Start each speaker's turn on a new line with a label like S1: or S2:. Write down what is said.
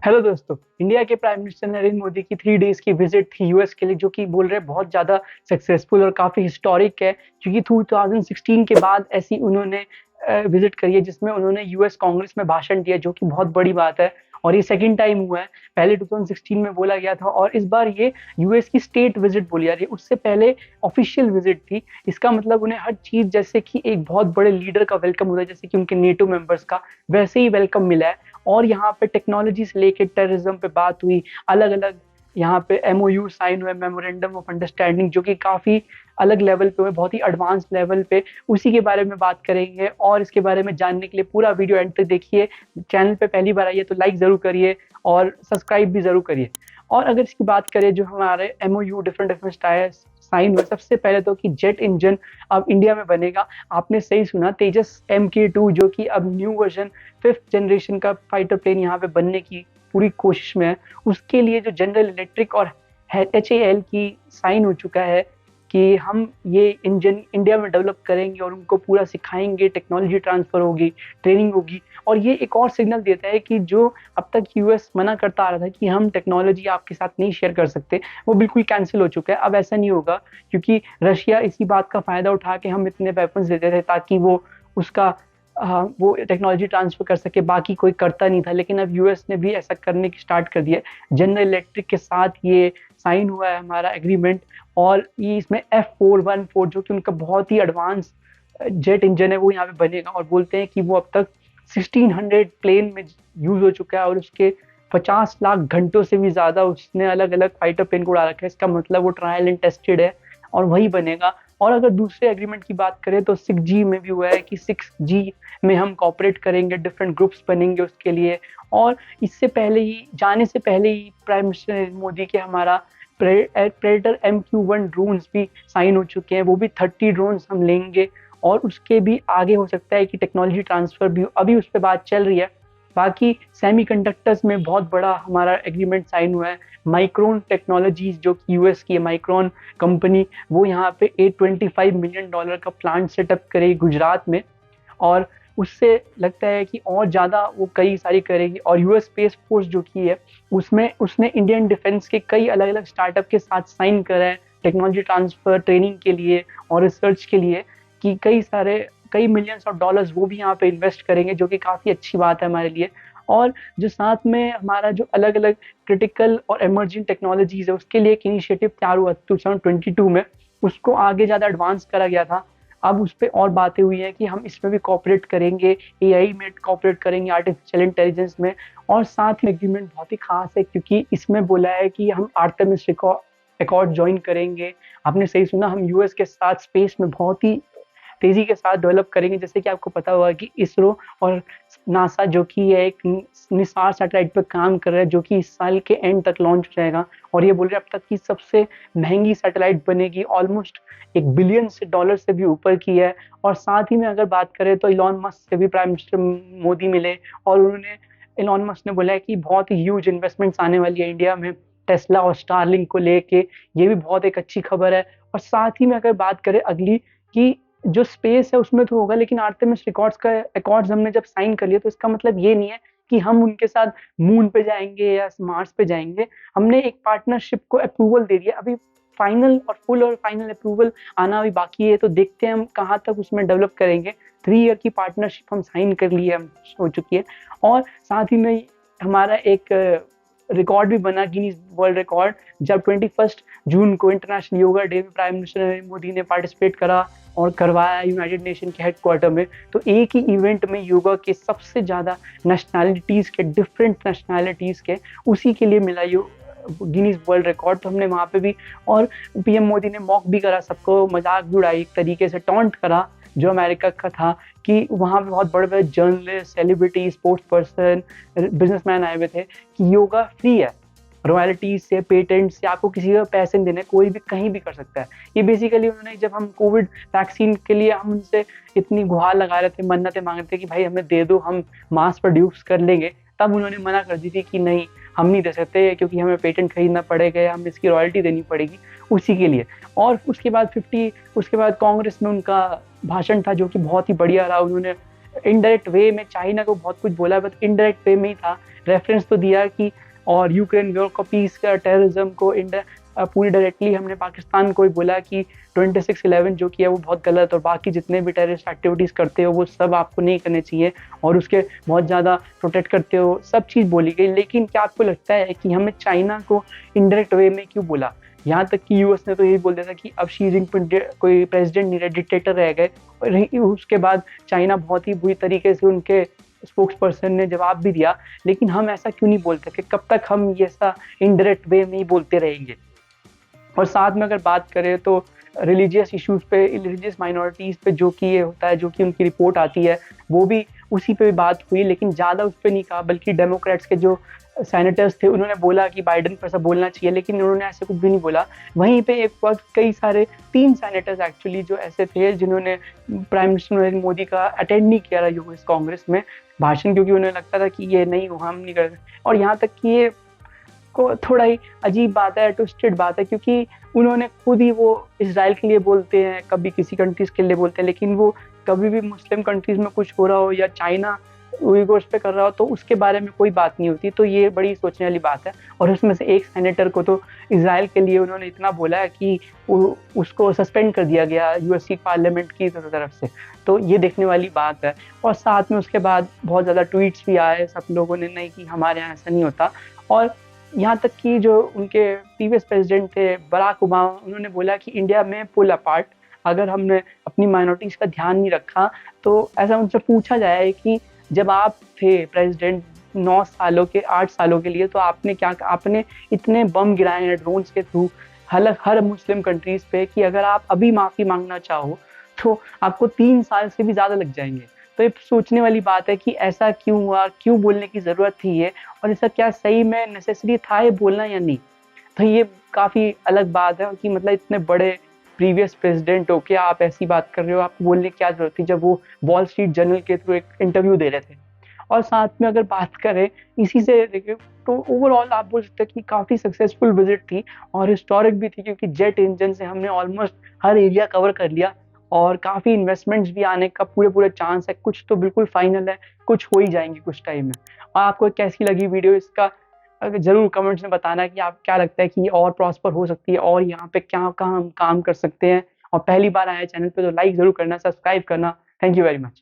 S1: Hello दोस्तों। India के prime minister Narendra Modi की 3 डेज की विजिट थी यूएस के लिए, जो कि बोल रहे हैं बहुत ज़्यादा सक्सेसफुल और काफ़ी हिस्टोरिक है, क्योंकि 2016 के बाद ऐसी उन्होंने विजिट करी है जिसमें उन्होंने यूएस कांग्रेस में भाषण दिया, जो कि बहुत बड़ी बात है। और ये सेकंड टाइम हुआ है। पहले 2016 में बोला गया था और इस बार ये यूएस की स्टेट विजिट बोली जा रही है। उससे पहले ऑफिशियल विजिट थी। इसका मतलब उन्हें हर चीज़, जैसे कि एक बहुत बड़े लीडर का वेलकम होता है, जैसे कि उनके नेटो मेंबर्स का, वैसे ही वेलकम मिला है। और यहाँ पे टेक्नोलॉजी से लेके टेररिज्म पे बात हुई। अलग अलग यहाँ पे एमओयू साइन हुए, मेमोरेंडम ऑफ अंडरस्टैंडिंग, जो कि काफी अलग लेवल पे हुए, बहुत ही एडवांस लेवल पे। उसी के बारे में बात करेंगे और इसके बारे में जानने के लिए पूरा वीडियो एंड तक देखिए। चैनल पे पहली बार आइए तो लाइक जरूर करिए और सब्सक्राइब भी जरूर करिए। और अगर इसकी बात करें, जो हमारे एमओयू डिफरेंट डिफरेंट साइन हुए, सबसे पहले तो कि जेट इंजन अब इंडिया में बनेगा। आपने सही सुना, तेजस MK2, जो कि अब न्यू वर्जन 5th जनरेशन का फाइटर प्लेन यहाँ पे बनने की पूरी कोशिश में है। उसके लिए जो जनरल इलेक्ट्रिक और HAL की साइन हो चुका है कि हम ये इंजन इंडिया में डेवलप करेंगे और उनको पूरा सिखाएंगे, टेक्नोलॉजी ट्रांसफर होगी, ट्रेनिंग होगी। और ये एक और सिग्नल देता है कि जो अब तक यूएस मना करता आ रहा था कि हम टेक्नोलॉजी आपके साथ नहीं शेयर कर सकते, वो बिल्कुल कैंसिल हो चुका है। अब ऐसा नहीं होगा, क्योंकि रशिया इसी बात का फायदा उठा के हम इतने वेपन्स देते थे ताकि वो उसका वो टेक्नोलॉजी ट्रांसफर कर सके। बाकी कोई करता नहीं था, लेकिन अब यूएस ने भी ऐसा करने की स्टार्ट कर दिया है। जनरल इलेक्ट्रिक के साथ ये साइन हुआ है हमारा एग्रीमेंट। और ये इसमें F414, जो कि उनका बहुत ही एडवांस जेट इंजन है, वो यहाँ पे बनेगा। और बोलते हैं कि वो अब तक 1600 प्लेन में यूज हो चुका है और उसके 50 लाख घंटों से भी ज्यादा उसने अलग अलग फाइटर प्लेन को उड़ा रखा है। इसका मतलब वो ट्रायल एंड टेस्टेड है और वही बनेगा। और अगर दूसरे एग्रीमेंट की बात करें तो 6G में भी हुआ है कि 6G में हम कॉपरेट करेंगे, डिफरेंट ग्रुप्स बनेंगे उसके लिए। और इससे पहले ही, जाने से पहले ही, प्राइम मिनिस्टर नरेंद्र मोदी के हमारा प्रेडेटर MQ1 ड्रोन्स भी साइन हो चुके हैं। वो भी 30 ड्रोन्स हम लेंगे और उसके भी आगे हो सकता है कि टेक्नोलॉजी ट्रांसफर भी, अभी उस पर बात चल रही है। बाकी सेमीकंडक्टर्स में बहुत बड़ा हमारा एग्रीमेंट साइन हुआ है। माइक्रोन टेक्नोलॉजीज, जो कि यूएस की है, माइक्रोन कंपनी, वो यहाँ पे $825 मिलियन का प्लांट सेटअप करेगी गुजरात में। और उससे लगता है कि और ज़्यादा वो कई सारी करेगी। और यूएस स्पेस फोर्स जो की है, उसमें उसने इंडियन डिफेंस के कई अलग अलग स्टार्टअप के साथ साइन करा है, टेक्नोलॉजी ट्रांसफर, ट्रेनिंग के लिए और रिसर्च के लिए, कि कई मिलियंस ऑफ डॉलर्स वो भी यहाँ पे इन्वेस्ट करेंगे, जो कि काफ़ी अच्छी बात है हमारे लिए। और जो साथ में हमारा जो अलग अलग क्रिटिकल और इमर्जिंग टेक्नोलॉजीज है, उसके लिए एक इनिशिएटिव तैयार हुआ 2022 में, उसको आगे ज़्यादा एडवांस करा गया था। अब उस पर और बातें हुई हैं कि हम इसमें भी कॉपरेट करेंगे, AI में कॉपरेट करेंगे, आर्टिफिशियल इंटेलिजेंस में। और साथ में एग्रीमेंट बहुत ही खास है, क्योंकि इसमें बोला है कि हम आर्टेमिस अकॉर्ड ज्वाइन करेंगे। आपने सही सुना, हम यूएस के साथ स्पेस में बहुत ही तेजी के साथ डेवलप करेंगे। जैसे कि आपको पता होगा कि इसरो और नासा, जो कि एक निसार सैटेलाइट पर काम कर रहा है, जो कि इस साल के एंड तक लॉन्च हो जाएगा। और ये बोल रहे हैं अब तक की सबसे महंगी सैटेलाइट बनेगी, ऑलमोस्ट $1 बिलियन से भी ऊपर की है। और साथ ही में अगर बात करें तो इलॉन मस्क से भी प्राइम मिनिस्टर मोदी मिले और उन्होंने, इलॉन मस्क ने बोला है कि बहुत ही ह्यूज इन्वेस्टमेंट्स आने वाली है इंडिया में, टेस्ला और स्टारलिंक को लेके। ये भी बहुत एक अच्छी खबर है। और साथ ही में अगर बात करें अगली, कि जो स्पेस है उसमें तो होगा, लेकिन आर्टेमिस अकॉर्ड्स हमने जब साइन कर लिया, तो इसका मतलब ये नहीं है कि हम उनके साथ मून पे जाएंगे या मार्स पे जाएंगे। हमने एक पार्टनरशिप को अप्रूवल दे दिया। अभी फुल और फाइनल अप्रूवल आना अभी बाकी है, तो देखते हैं हम कहाँ तक उसमें डेवलप करेंगे। 3 ईयर की पार्टनरशिप हम साइन कर ली है, हो चुकी है। और साथ ही में हमारा एक रिकॉर्ड भी बना, गिनीज वर्ल्ड रिकॉर्ड, जब 21 जून को इंटरनेशनल योगा डे में प्राइम मिनिस्टर नरेंद्र मोदी ने पार्टिसिपेट करा और करवाया यूनाइटेड नेशन के हेडक्वार्टर में। तो एक ही इवेंट में योगा के सबसे ज़्यादा नेशनैलिटीज़ के, डिफरेंट नेशनैलिटीज़ के, उसी के लिए मिला ये गिनीज वर्ल्ड रिकॉर्ड। तो हमने वहाँ पे भी, और पीएम मोदी ने मॉक भी करा, सबको मजाक भी उड़ाई, एक तरीके से टॉन्ट करा जो अमेरिका का था, कि वहाँ पे बहुत बड़े बड़े journalist, celebrity, sports person, businessman आए हुए थे, कि योगा फ्री है, रॉयल्टी से, पेटेंट से, आपको किसी का पैसे नहीं देने, कोई भी कहीं भी कर सकता है। ये बेसिकली उन्होंने, जब हम कोविड वैक्सीन के लिए हम उनसे इतनी गुहार लगा रहे थे, मन्नतें मांग रहे थे कि भाई हमें दे दो, हम मास प्रोड्यूस कर लेंगे, तब उन्होंने मना कर दी थी कि नहीं, हम नहीं दे सकते, क्योंकि हमें पेटेंट खरीदना पड़ेगा, हमें इसकी रॉयल्टी देनी पड़ेगी उसी के लिए। और उसके बाद कांग्रेस में उनका भाषण था, जो कि बहुत ही बढ़िया रहा। उन्होंने इनडायरेक्ट वे में चाइना को बहुत कुछ बोला, बट इनडायरेक्ट वे में ही था। रेफरेंस तो दिया कि और यूक्रेन वॉर को, पीस का, टेररिज्म को पूरी डायरेक्टली हमने पाकिस्तान को ही बोला कि 26/11 जो किया वो बहुत गलत, और बाकी जितने भी टेररिस्ट एक्टिविटीज़ करते हो वो सब आपको नहीं करने चाहिए, और उसके बहुत ज़्यादा प्रोटेक्ट करते हो, सब चीज़ बोली गई। लेकिन क्या आपको लगता है कि हमें चाइना को इनडायरेक्ट वे में क्यों बोला? यहाँ तक कि यूएस ने तो यही बोल दिया था कि अब शी जिनपिंग कोई प्रेसिडेंट नहीं रहे, डिक्टेटर रह गए। और उसके बाद चाइना बहुत ही बुरी तरीके से उनके स्पोक्स पर्सन ने जवाब भी दिया। लेकिन हम ऐसा क्यों नहीं बोलते कि कब तक हम ये ऐसा इनडायरेक्ट वे में ही बोलते रहेंगे? और साथ में अगर बात करें तो रिलीजियस इश्यूज पे, रिलीजियस माइनॉरिटीज़ पे जो कि ये होता है, जो कि उनकी रिपोर्ट आती है, वो भी उसी पे भी बात हुई, लेकिन ज़्यादा उस पे नहीं कहा। बल्कि डेमोक्रेट्स के जो सेनेटर्स थे उन्होंने बोला कि बाइडेन को ऐसा बोलना चाहिए, लेकिन उन्होंने ऐसा कुछ भी नहीं बोला। वहीं पे एक वक्त कई सारे 3 सेनेटर्स एक्चुअली जो ऐसे थे जिन्होंने प्राइम मिनिस्टर नरेंद्र मोदी का अटेंड नहीं किया यूएस कांग्रेस में भाषण, क्योंकि उन्हें लगता था कि ये नहीं, हम नहीं कर। और यहाँ तक कि ये को थोड़ा ही अजीब बात है, ट्विस्टेड बात है, क्योंकि उन्होंने खुद ही वो इज़राइल के लिए बोलते हैं, कभी किसी कंट्रीज़ के लिए बोलते हैं, लेकिन वो कभी भी मुस्लिम कंट्रीज़ में कुछ हो रहा हो या चाइना उइगुर्स पे कर रहा हो तो उसके बारे में कोई बात नहीं होती। तो ये बड़ी सोचने वाली बात है। और उसमें से एक सेनेटर को तो इज़राइल के लिए उन्होंने इतना बोला है कि उसको सस्पेंड कर दिया गया यूएस पार्लियामेंट की तरफ से। तो ये देखने वाली बात है। और साथ में उसके बाद बहुत ज़्यादा ट्वीट्स भी आए सब लोगों ने, नहीं कि हमारे यहाँ ऐसा नहीं होता। और यहाँ तक कि जो उनके प्रीवियस प्रेसिडेंट थे बराक ओबामा, उन्होंने बोला कि इंडिया में पुल अपार्ट, अगर हमने अपनी माइनॉरिटीज़ का ध्यान नहीं रखा। तो ऐसा उनसे पूछा जाए कि जब आप थे प्रेसिडेंट 9 सालों के 8 सालों के लिए, तो आपने इतने बम गिराए हैं ड्रोन्स के थ्रू हर मुस्लिम कंट्रीज़ पे कि अगर आप अभी माफ़ी माँगना चाहो तो आपको 3 साल से भी ज़्यादा लग जाएँगे। तो ये सोचने वाली बात है कि ऐसा क्यों हुआ? क्यों बोलने की ज़रूरत थी ये? और ऐसा क्या सही में नेसेसरी था ये बोलना या नहीं? तो ये काफ़ी अलग बात है कि मतलब इतने बड़े प्रीवियस प्रेसिडेंट होके आप ऐसी बात कर रहे हो, आपको बोलने की क्या ज़रूरत थी जब वो वॉल स्ट्रीट जर्नल के थ्रू एक इंटरव्यू दे रहे थे। और साथ में अगर बात करें इसी से रिलेटेड, तो ओवरऑल आप बोल सकते हैं कि काफ़ी सक्सेसफुल विज़िट थी और हिस्टोरिक भी थी, क्योंकि जेट इंजन से हमने ऑलमोस्ट हर एरिया कवर कर लिया और काफ़ी इन्वेस्टमेंट्स भी आने का पूरे-पूरे चांस है। कुछ तो बिल्कुल फाइनल है, कुछ हो ही जाएँगे कुछ टाइम में। और आपको कैसी लगी वीडियो, इसका ज़रूर कमेंट्स में बताना कि आप क्या लगता है कि ये और प्रॉस्पर हो सकती है और यहाँ पे क्या हम काम कर सकते हैं। और पहली बार आए चैनल पे तो लाइक ज़रूर करना, सब्सक्राइब करना। Thank you very much.